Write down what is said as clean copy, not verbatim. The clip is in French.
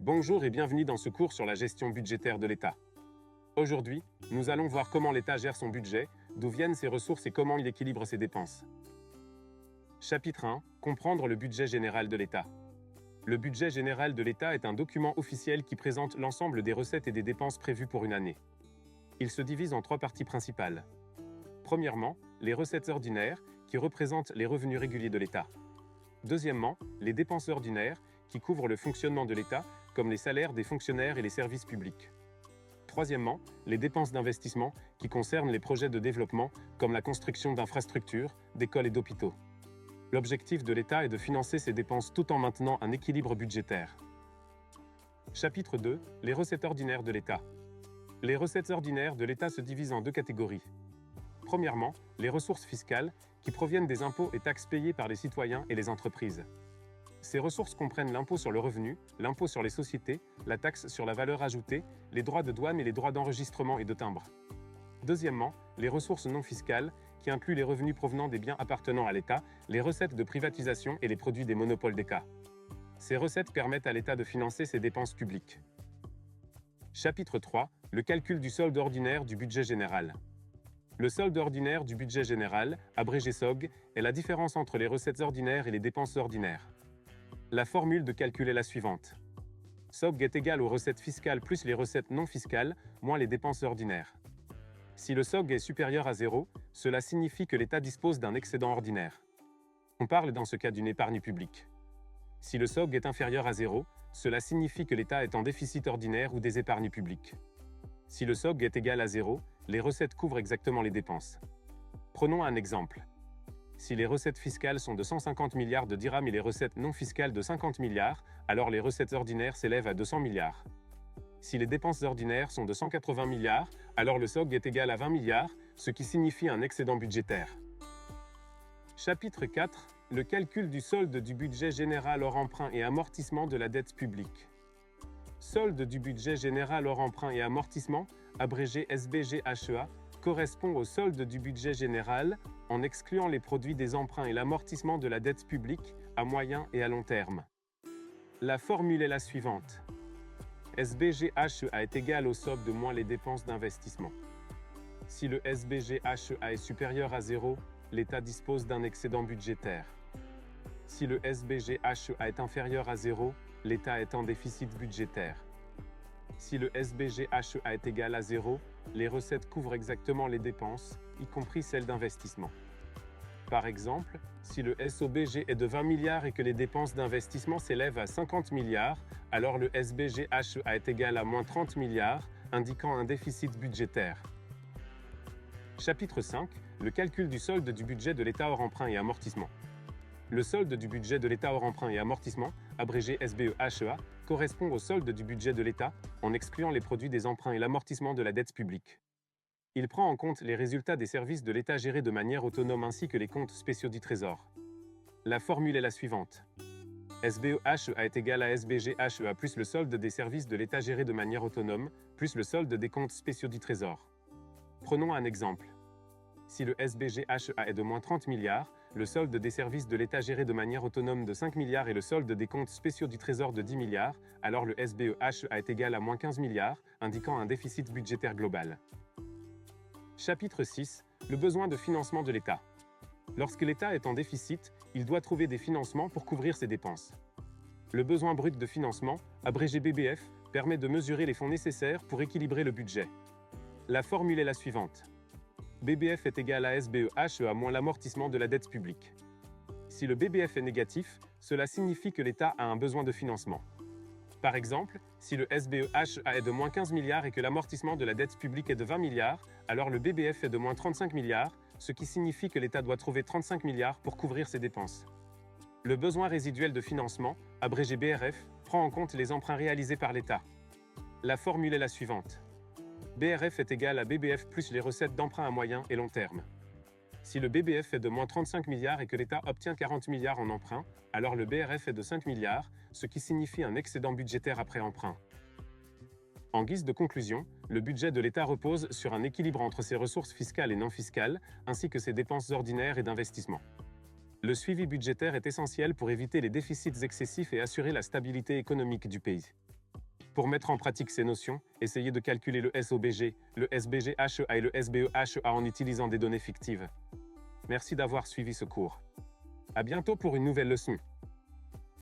Bonjour et bienvenue dans ce cours sur la gestion budgétaire de l'État. Aujourd'hui, nous allons voir comment l'État gère son budget, d'où viennent ses ressources et comment il équilibre ses dépenses. Chapitre 1. Comprendre le budget général de l'État. Le budget général de l'État est un document officiel qui présente l'ensemble des recettes et des dépenses prévues pour une année. Il se divise en trois parties principales. Premièrement, les recettes ordinaires, qui représentent les revenus réguliers de l'État. Deuxièmement, les dépenses ordinaires, qui couvrent le fonctionnement de l'État, comme les salaires des fonctionnaires et les services publics. Troisièmement, les dépenses d'investissement, qui concernent les projets de développement, comme la construction d'infrastructures, d'écoles et d'hôpitaux. L'objectif de l'État est de financer ces dépenses tout en maintenant un équilibre budgétaire. Chapitre 2. Les recettes ordinaires de l'État. Les recettes ordinaires de l'État se divisent en deux catégories. Premièrement, les ressources fiscales, qui proviennent des impôts et taxes payés par les citoyens et les entreprises. Ces ressources comprennent l'impôt sur le revenu, l'impôt sur les sociétés, la taxe sur la valeur ajoutée, les droits de douane et les droits d'enregistrement et de timbre. Deuxièmement, les ressources non fiscales, qui incluent les revenus provenant des biens appartenant à l'État, les recettes de privatisation et les produits des monopoles d'État. Ces recettes permettent à l'État de financer ses dépenses publiques. Chapitre 3. Le calcul du solde ordinaire du budget général. Le solde ordinaire du budget général, abrégé SOG, est la différence entre les recettes ordinaires et les dépenses ordinaires. La formule de calcul est la suivante. SOG est égal aux recettes fiscales plus les recettes non fiscales, moins les dépenses ordinaires. Si le SOG est supérieur à 0, cela signifie que l'État dispose d'un excédent ordinaire. On parle dans ce cas d'une épargne publique. Si le SOG est inférieur à 0, cela signifie que l'État est en déficit ordinaire ou des épargnes publiques. Si le SOG est égal à 0, les recettes couvrent exactement les dépenses. Prenons un exemple. Si les recettes fiscales sont de 150 milliards de dirhams et les recettes non fiscales de 50 milliards, alors les recettes ordinaires s'élèvent à 200 milliards. Si les dépenses ordinaires sont de 180 milliards, alors le SOG est égal à 20 milliards, ce qui signifie un excédent budgétaire. Chapitre 4. Le calcul du solde du budget général hors emprunt et amortissement de la dette publique. Solde du budget général hors emprunt et amortissement, abrégé SBGHEA, correspond au solde du budget général en excluant les produits des emprunts et l'amortissement de la dette publique à moyen et à long terme. La formule est la suivante. SBGHEA est égal au solde de moins les dépenses d'investissement. Si le SBGHEA est supérieur à 0, l'État dispose d'un excédent budgétaire. Si le SBGHEA est inférieur à 0, l'État est en déficit budgétaire. Si le SBGHEA est égal à 0, les recettes couvrent exactement les dépenses, y compris celles d'investissement. Par exemple, si le SOBG est de 20 milliards et que les dépenses d'investissement s'élèvent à 50 milliards, alors le SBGHEA est égal à moins 30 milliards, indiquant un déficit budgétaire. Chapitre 5. Le calcul du solde du budget de l'État hors emprunt et amortissement. Le solde du budget de l'État hors emprunt et amortissement, abrégé SBEHEA, correspond au solde du budget de l'État en excluant les produits des emprunts et l'amortissement de la dette publique. Il prend en compte les résultats des services de l'État gérés de manière autonome ainsi que les comptes spéciaux du Trésor. La formule est la suivante. SBEHEA est égal à SBGHEA plus le solde des services de l'État gérés de manière autonome, plus le solde des comptes spéciaux du Trésor. Prenons un exemple. Si le SBGHEA est de moins 30 milliards, le solde des services de l'État gérés de manière autonome de 5 milliards et le solde des comptes spéciaux du Trésor de 10 milliards, alors le SBEHEA est égal à moins 15 milliards, indiquant un déficit budgétaire global. Chapitre 6. Le besoin de financement de l'État. Lorsque l'État est en déficit, il doit trouver des financements pour couvrir ses dépenses. Le besoin brut de financement, abrégé BBF, permet de mesurer les fonds nécessaires pour équilibrer le budget. La formule est la suivante. BBF est égal à SBEHEA moins l'amortissement de la dette publique. Si le BBF est négatif, cela signifie que l'État a un besoin de financement. Par exemple, si le SBEHEA est de moins 15 milliards et que l'amortissement de la dette publique est de 20 milliards, alors le BBF est de moins 35 milliards, ce qui signifie que l'État doit trouver 35 milliards pour couvrir ses dépenses. Le besoin résiduel de financement, abrégé BRF, prend en compte les emprunts réalisés par l'État. La formule est la suivante. BRF est égal à BBF plus les recettes d'emprunt à moyen et long terme. Si le BBF est de moins 35 milliards et que l'État obtient 40 milliards en emprunt, alors le BRF est de 5 milliards, ce qui signifie un excédent budgétaire après emprunt. En guise de conclusion, le budget de l'État repose sur un équilibre entre ses ressources fiscales et non fiscales, ainsi que ses dépenses ordinaires et d'investissement. Le suivi budgétaire est essentiel pour éviter les déficits excessifs et assurer la stabilité économique du pays. Pour mettre en pratique ces notions, essayez de calculer le SOBG, le SBGHEA et le SBEHEA en utilisant des données fictives. Merci d'avoir suivi ce cours. À bientôt pour une nouvelle leçon.